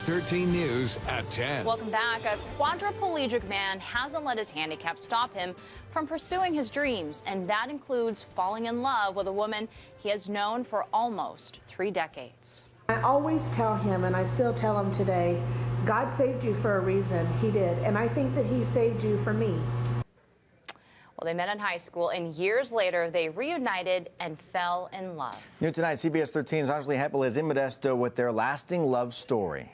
13 News at 10. Welcome back. A quadriplegic man hasn't let his handicap stop him from pursuing his dreams, and that includes falling in love with a woman he has known for almost 3 decades. I always tell him, and I still tell him today, God saved you for a reason. He did. And I think that he saved you for me. Well, they met in high school, and years later, they reunited and fell in love. New tonight, CBS 13's Anjali Heppel is in Modesto with their lasting love story.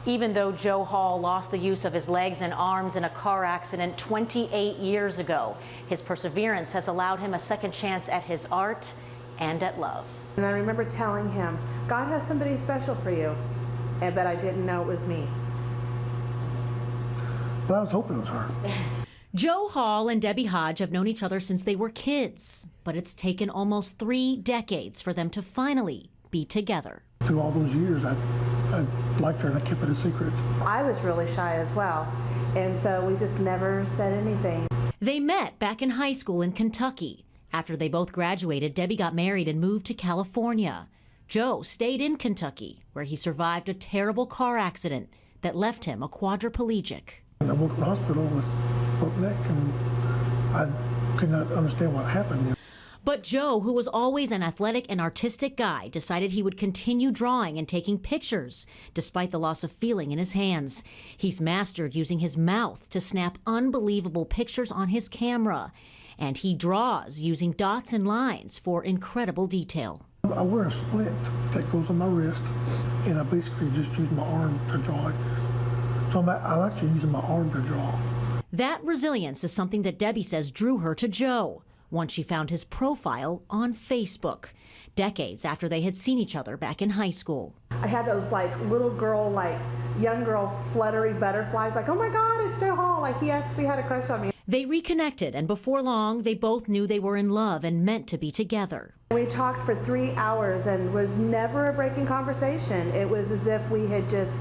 Even though Joe Hall lost the use of his legs and arms in a car accident 28 years ago, his perseverance has allowed him a second chance at his art and at love. And I remember telling him, God has somebody special for you. But I didn't know it was me. But I was hoping it was her. Joe Hall and Debbie Hodge have known each other since they were kids, but it's taken almost 3 decades for them to finally be together. Through all those years, I liked her and I kept it a secret. I was really shy as well. And so we just never said anything. They met back in high school in Kentucky. After they both graduated, Debbie got married and moved to California. Joe stayed in Kentucky, where he survived a terrible car accident that left him a quadriplegic. I woke up in the hospital with a broken neck and I could not understand what happened. But Joe, who was always an athletic and artistic guy, decided he would continue drawing and taking pictures, despite the loss of feeling in his hands. He's mastered using his mouth to snap unbelievable pictures on his camera. And he draws using dots and lines for incredible detail. I wear a splint that goes on my wrist, and I basically just use my arm to draw like this. So I'm actually using my arm to draw. That resilience is something that Debbie says drew her to Joe once she found his profile on Facebook, decades after they had seen each other back in high school. I had those like little girl, like young girl fluttery butterflies, like, oh my God, it's Joe Hall. Like he actually had a crush on me. They reconnected, and before long, they both knew they were in love and meant to be together. We talked for 3 hours and was never a breaking conversation. It was as if we had just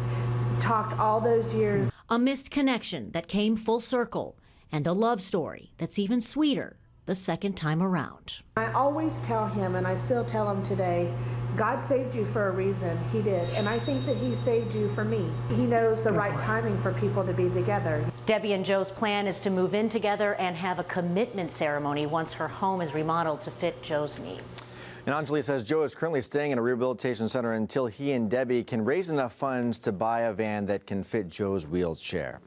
talked all those years. A missed connection that came full circle, and a love story that's even sweeter the second time around. I always tell him, and I still tell him today, God saved you for a reason. He did. And I think that he saved you for me. He knows the right timing for people to be together. Debbie and Joe's plan is to move in together and have a commitment ceremony once her home is remodeled to fit Joe's needs. And Anjali says Joe is currently staying in a rehabilitation center until he and Debbie can raise enough funds to buy a van that can fit Joe's wheelchair.